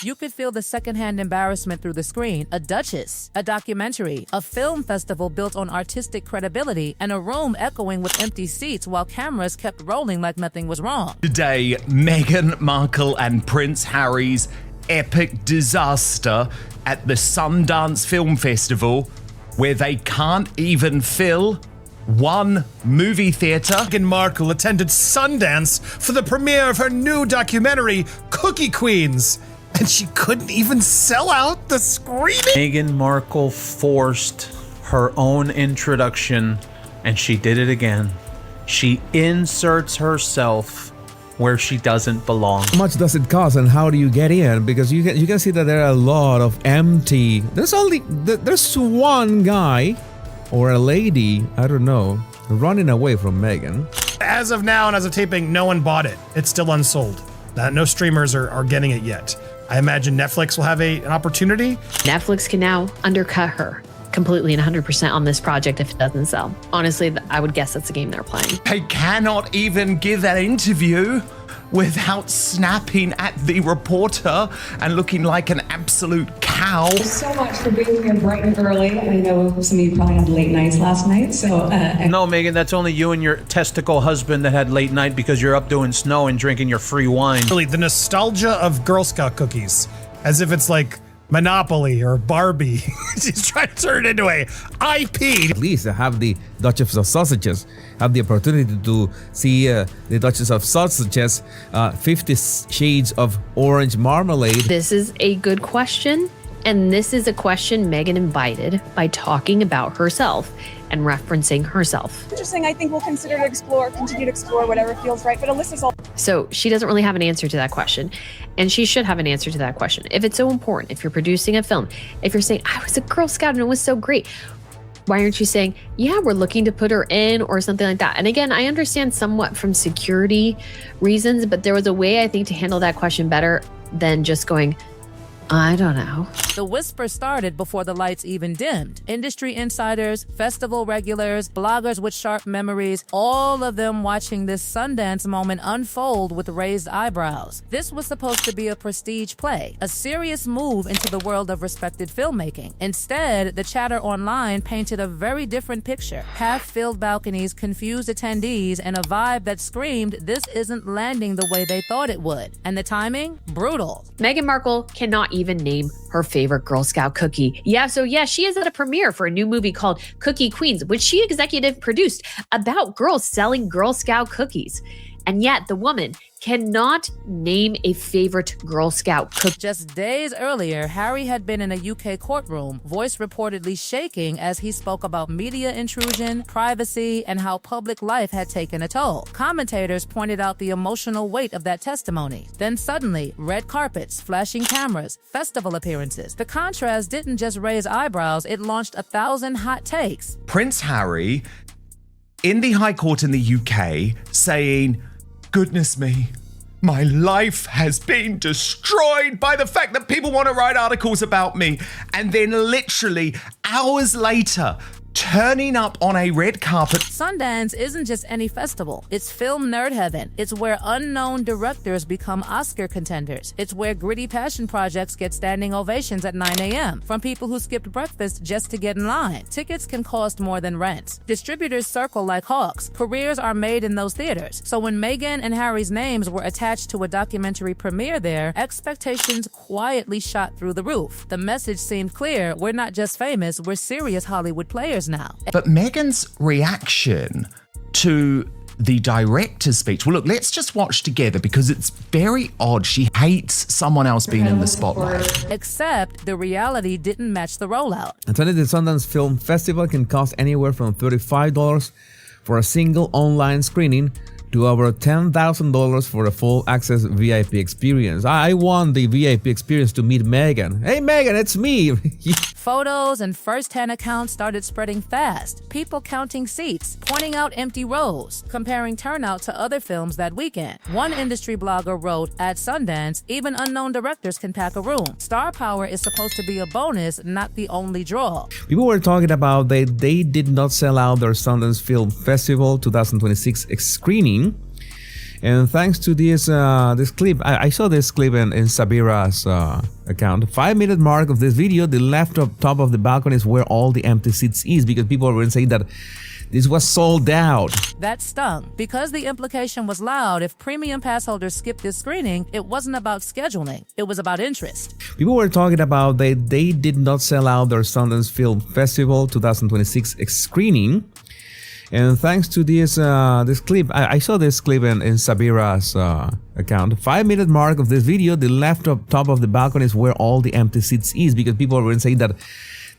You could feel the secondhand embarrassment through the screen. A Duchess, a documentary, a film festival built on artistic credibility, and a room echoing with empty seats while cameras kept rolling like nothing was wrong. Today, Meghan Markle and Prince Harry's epic disaster at the Sundance Film Festival, where they can't even fill one movie theater. Meghan Markle attended Sundance for the premiere of her new documentary, Cookie Queens, and she couldn't even sell out the screening. Meghan Markle forced her own introduction, and she did it again. She inserts herself where she doesn't belong. How much does it cost and how do you get in? Because you can see that there are a lot of empty. There's one guy or a lady, I don't know, running away from Meghan. As of now and as of taping, no one bought it. It's still unsold. No streamers are getting it yet. I imagine Netflix will have an opportunity. Netflix can now undercut her completely and 100% on this project if it doesn't sell. Honestly, I would guess that's the game they're playing. They cannot even give that interview without snapping at the reporter and looking like an absolute cow. Thank you so much for being here bright and early. I know some of you probably had late nights last night, so... No, Meghan, that's only you and your testicle husband that had late night because you're up doing snow and drinking your free wine. Really, the nostalgia of Girl Scout cookies, as if it's like Monopoly or Barbie. She's trying to turn it into a IP. At least I have the Duchess of Sausages. Have the opportunity to see the Duchess of Sausages, 50 Shades of Orange Marmalade. This is a good question, and this is a question Meghan invited by talking about herself and referencing herself. Interesting. I think we'll continue to explore whatever feels right. But Alyssa's all. So she doesn't really have an answer to that question, and she should have an answer to that question. If it's so important, if you're producing a film, if you're saying, I was a Girl Scout and it was so great, why aren't you saying, yeah, we're looking to put her in or something like that? And again, I understand somewhat from security reasons, but there was a way, I think, to handle that question better than just going, I don't know. The whisper started before the lights even dimmed. Industry insiders, festival regulars, bloggers with sharp memories, all of them watching this Sundance moment unfold with raised eyebrows. This was supposed to be a prestige play, a serious move into the world of respected filmmaking. Instead, the chatter online painted a very different picture. Half-filled balconies, confused attendees, and a vibe that screamed this isn't landing the way they thought it would. And the timing? Brutal. Meghan Markle cannot even name her favorite Girl Scout cookie. She is at a premiere for a new movie called Cookie Queens, which she executive produced about girls selling Girl Scout cookies. And yet the woman cannot name a favorite Girl Scout cookie. Just days earlier, Harry had been in a UK courtroom, voice reportedly shaking as he spoke about media intrusion, privacy, and how public life had taken a toll. Commentators pointed out the emotional weight of that testimony. Then suddenly, red carpets, flashing cameras, festival appearances. The contrast didn't just raise eyebrows, it launched 1,000 hot takes. Prince Harry in the High Court in the UK saying, goodness me, my life has been destroyed by the fact that people want to write articles about me. And then literally hours later, turning up on a red carpet. Sundance isn't just any festival. It's film nerd heaven. It's where unknown directors become Oscar contenders. It's where gritty passion projects get standing ovations at 9 a.m. from people who skipped breakfast just to get in line. Tickets can cost more than rent. Distributors circle like hawks. Careers are made in those theaters. So when Meghan and Harry's names were attached to a documentary premiere there, expectations quietly shot through the roof. The message seemed clear. We're not just famous, we're serious Hollywood players now. But Meghan's reaction to the director's speech, well, look, let's just watch together because it's very odd. She hates someone else being in the spotlight. Except the reality didn't match the rollout. Attending the Sundance Film Festival can cost anywhere from $35 for a single online screening to over $10,000 for a full access VIP experience. I want the VIP experience to meet Meghan. Hey Meghan, it's me. Photos and first-hand accounts started spreading fast. People counting seats, pointing out empty rows, comparing turnout to other films that weekend. One industry blogger wrote, at Sundance, even unknown directors can pack a room. Star power is supposed to be a bonus, not the only draw. People were talking about they did not sell out their Sundance Film Festival 2026 screening. And thanks to this clip, I saw this clip in Sabira's account. 5-minute mark of this video, the left up top of the balcony is where all the empty seats is, because people were saying that this was sold out. That stung, because the implication was loud. If premium pass holders skipped this screening, it wasn't about scheduling, it was about interest. People were talking about they did not sell out their Sundance Film Festival 2026 screening. And thanks to this clip, I saw this clip in Sabira's account. 5-minute mark of this video, the left up top of the balcony is where all the empty seats is, because people were saying that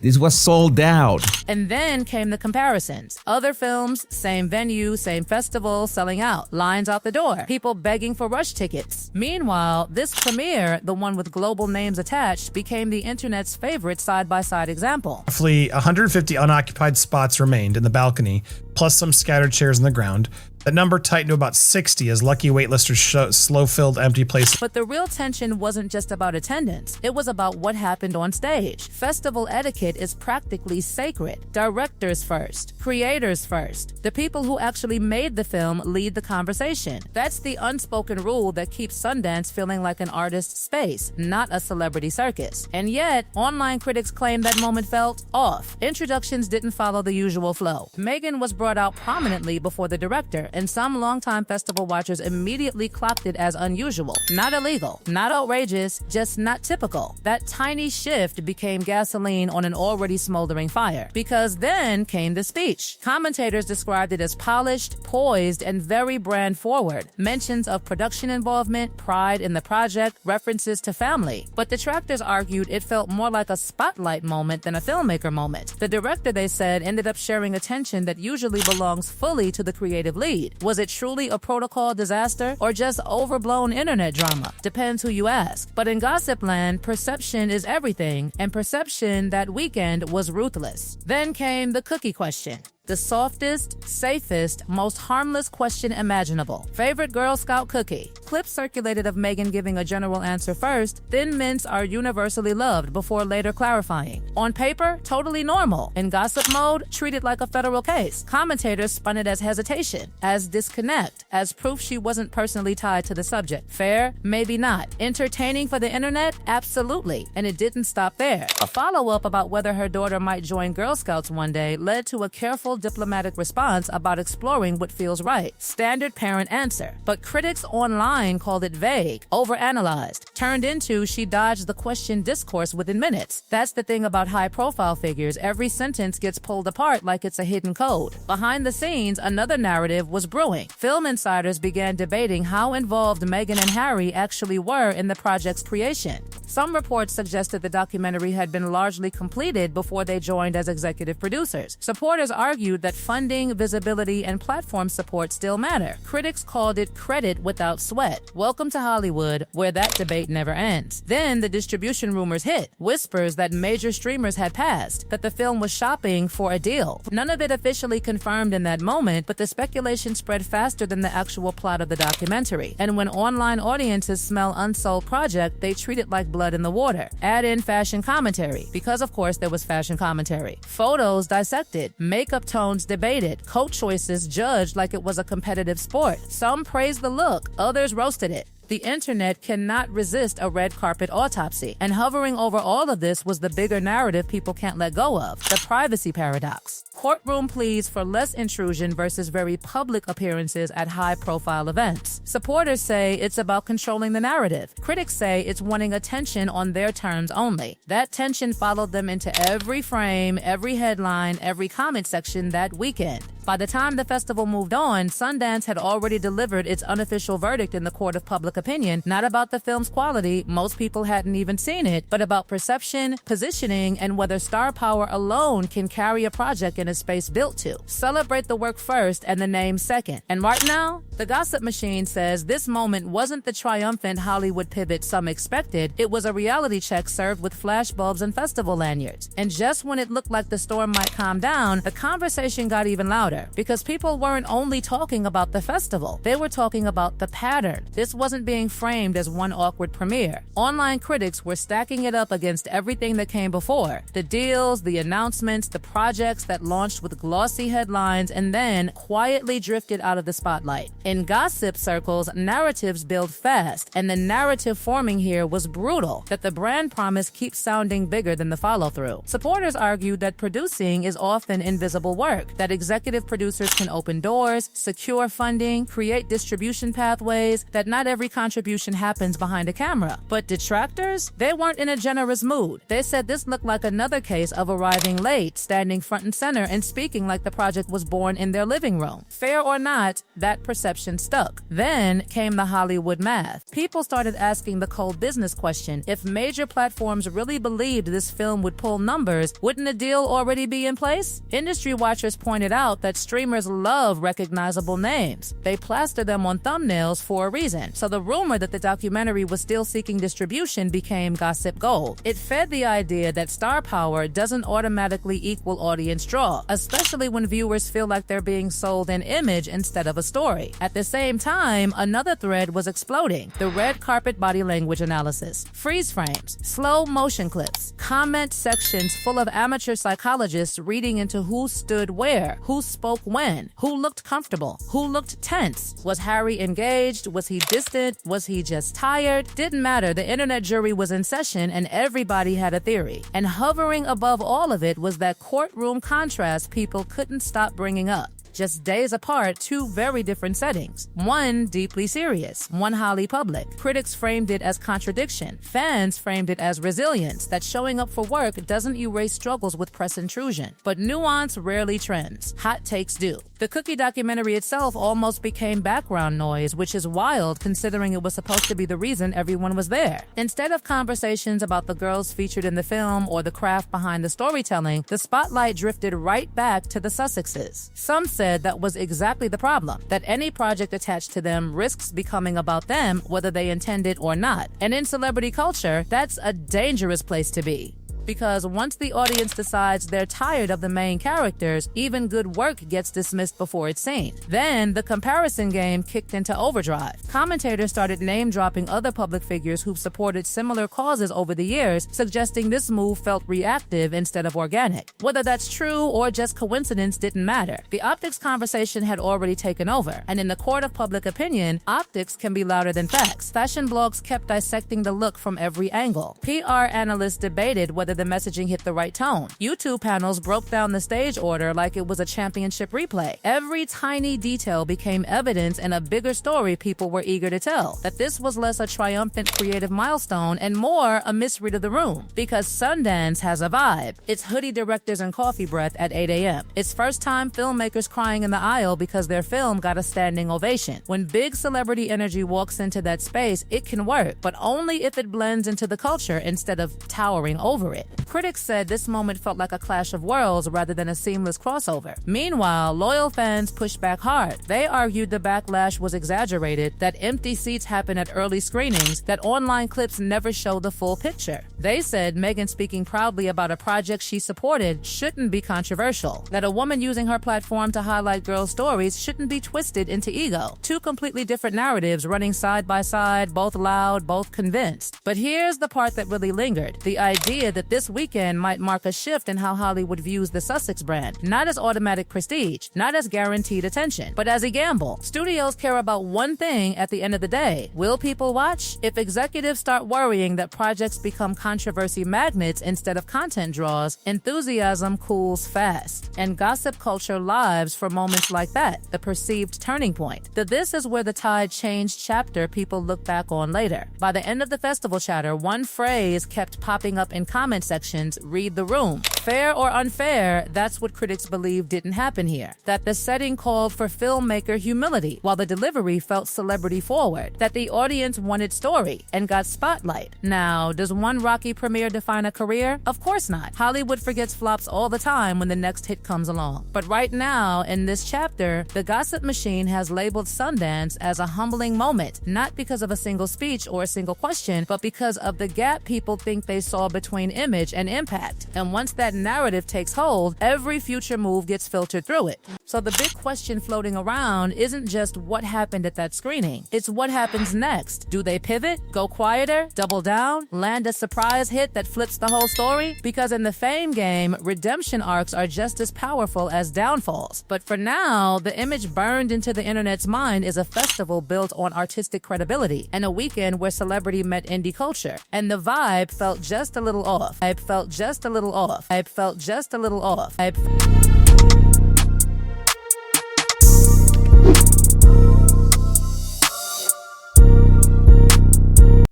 this was sold out. And then came the comparisons. Other films, same venue, same festival, selling out. Lines out the door. People begging for rush tickets. Meanwhile, this premiere, the one with global names attached, became the internet's favorite side-by-side example. Roughly 150 unoccupied spots remained in the balcony, plus some scattered chairs on the ground. That number tightened to about 60 as lucky waitlisters slow-filled empty places. But the real tension wasn't just about attendance. It was about what happened on stage. Festival etiquette is practically sacred. Directors first. Creators first. The people who actually made the film lead the conversation. That's the unspoken rule that keeps Sundance feeling like an artist's space, not a celebrity circus. And yet, online critics claim that moment felt off. Introductions didn't follow the usual flow. Meghan was brought out prominently before the director, and some longtime festival watchers immediately clocked it as unusual. Not illegal, not outrageous, just not typical. That tiny shift became gasoline on an already smoldering fire. Because then came the speech. Commentators described it as polished, poised, and very brand forward. Mentions of production involvement, pride in the project, references to family. But detractors argued it felt more like a spotlight moment than a filmmaker moment. The director, they said, ended up sharing attention that usually belongs fully to the creative lead. Was it truly a protocol disaster or just overblown internet drama? Depends who you ask. But in gossip land, perception is everything, and perception that weekend was ruthless. Then came the cookie question. The softest, safest, most harmless question imaginable. Favorite Girl Scout cookie? Clips circulated of Meghan giving a general answer first. Thin mints are universally loved before later clarifying. On paper, totally normal. In gossip mode, treated like a federal case. Commentators spun it as hesitation, as disconnect, as proof she wasn't personally tied to the subject. Fair? Maybe not. Entertaining for the internet? Absolutely. And it didn't stop there. A follow-up about whether her daughter might join Girl Scouts one day led to a careful diplomatic response about exploring what feels right. Standard parent answer. But critics online called it vague, overanalyzed, turned into she dodged the question discourse within minutes. That's the thing about high-profile figures. Every sentence gets pulled apart like it's a hidden code. Behind the scenes, another narrative was brewing. Film insiders began debating how involved Meghan and Harry actually were in the project's creation. Some reports suggested the documentary had been largely completed before they joined as executive producers. Supporters argued that funding, visibility, and platform support still matter. Critics called it credit without sweat. Welcome to Hollywood, where that debate never ends. Then the distribution rumors hit. Whispers that major streamers had passed, that the film was shopping for a deal. None of it officially confirmed in that moment, but the speculation spread faster than the actual plot of the documentary. And when online audiences smell unsold project, they treat it like blood in the water. Add in fashion commentary, because of course there was fashion commentary. Photos dissected, makeup tones debated, coat choices judged like it was a competitive sport. Some praised the look, others roasted it. The internet cannot resist a red carpet autopsy. And hovering over all of this was the bigger narrative people can't let go of, the privacy paradox. Courtroom pleas for less intrusion versus very public appearances at high-profile events. Supporters say it's about controlling the narrative. Critics say it's wanting attention on their terms only. That tension followed them into every frame, every headline, every comment section that weekend. By the time the festival moved on, Sundance had already delivered its unofficial verdict in the court of public opinion, not about the film's quality, most people hadn't even seen it, but about perception, positioning, and whether star power alone can carry a project in a space built to. Celebrate the work first and the name second. And right now, the gossip machine says this moment wasn't the triumphant Hollywood pivot some expected, it was a reality check served with flashbulbs and festival lanyards. And just when it looked like the storm might calm down, the conversation got even louder. Because people weren't only talking about the festival, they were talking about the pattern. This wasn't being framed as one awkward premiere. Online critics were stacking it up against everything that came before. The deals, the announcements, the projects that launched with glossy headlines and then quietly drifted out of the spotlight. In gossip circles, narratives build fast, and the narrative forming here was brutal, that the brand promise keeps sounding bigger than the follow-through. Supporters argued that producing is often invisible work, that executive producers can open doors, secure funding, create distribution pathways, that not every contribution happens behind a camera. But detractors? They weren't in a generous mood. They said this looked like another case of arriving late, standing front and center, and speaking like the project was born in their living room. Fair or not, that perception stuck. Then came the Hollywood math. People started asking the cold business question: if major platforms really believed this film would pull numbers, wouldn't a deal already be in place? Industry watchers pointed out that streamers love recognizable names. They plaster them on thumbnails for a reason. So the rumor that the documentary was still seeking distribution became gossip gold. It fed the idea that star power doesn't automatically equal audience draw, especially when viewers feel like they're being sold an image instead of a story. At the same time, another thread was exploding: the red carpet body language analysis, freeze frames, slow motion clips, comment sections full of amateur psychologists reading into who stood where, who spoke when, who looked comfortable, who looked tense. Was Harry engaged? Was he distant? Was he just tired? Didn't matter. The internet jury was in session and everybody had a theory. And hovering above all of it was that courtroom contrast people couldn't stop bringing up. Just days apart, two very different settings. One deeply serious, one highly public. Critics framed it as contradiction. Fans framed it as resilience, that showing up for work doesn't erase struggles with press intrusion. But nuance rarely trends. Hot takes do. The Cookie documentary itself almost became background noise, which is wild considering it was supposed to be the reason everyone was there. Instead of conversations about the girls featured in the film or the craft behind the storytelling, the spotlight drifted right back to the Sussexes. Some said that was exactly the problem, that any project attached to them risks becoming about them, whether they intend it or not. And in celebrity culture, that's a dangerous place to be. Because once the audience decides they're tired of the main characters, even good work gets dismissed before it's seen. Then the comparison game kicked into overdrive. Commentators started name-dropping other public figures who've supported similar causes over the years, suggesting this move felt reactive instead of organic. Whether that's true or just coincidence didn't matter. The optics conversation had already taken over, and in the court of public opinion, optics can be louder than facts. Fashion blogs kept dissecting the look from every angle. PR analysts debated whether the messaging hit the right tone. YouTube panels broke down the stage order like it was a championship replay. Every tiny detail became evidence in a bigger story people were eager to tell. That this was less a triumphant creative milestone and more a misread of the room. Because Sundance has a vibe. It's hoodie directors and coffee breath at 8 a.m. It's first-time filmmakers crying in the aisle because their film got a standing ovation. When big celebrity energy walks into that space, it can work, but only if it blends into the culture instead of towering over it. Critics said this moment felt like a clash of worlds rather than a seamless crossover. Meanwhile, loyal fans pushed back hard. They argued the backlash was exaggerated, that empty seats happen at early screenings, that online clips never show the full picture. They said Meghan speaking proudly about a project she supported shouldn't be controversial, that a woman using her platform to highlight girls' stories shouldn't be twisted into ego. Two completely different narratives running side by side, both loud, both convinced. But here's the part that really lingered. The idea that this weekend might mark a shift in how Hollywood views the Sussex brand, not as automatic prestige, not as guaranteed attention, but as a gamble. Studios care about one thing at the end of the day. Will people watch? If executives start worrying that projects become controversy magnets instead of content draws, enthusiasm cools fast. And gossip culture lives for moments like that, the perceived turning point. This is where the tide changed chapter people look back on later. By the end of the festival chatter, one phrase kept popping up in comment sections: read the room. Fair or unfair, that's what critics believe didn't happen here. That the setting called for filmmaker humility, while the delivery felt celebrity forward. That the audience wanted story and got spotlight. Now, does one rocky premiere define a career? Of course not. Hollywood forgets flops all the time when the next hit comes along. But right now, in this chapter, the gossip machine has labeled Sundance as a humbling moment, not because of a single speech or a single question, but because of the gap people think they saw between image and impact. And once that narrative takes hold, every future move gets filtered through it. So the big question floating around isn't just what happened at that screening. It's what happens next. Do they pivot, go quieter, double down, land a surprise hit that flips the whole story? Because in the fame game, redemption arcs are just as powerful as downfalls. But for now, the image burned into the internet's mind is a festival built on artistic credibility and a weekend where celebrity met indie culture. And the vibe felt just a little off. Vibe felt just a little off. Vibe felt just a little off. Vibe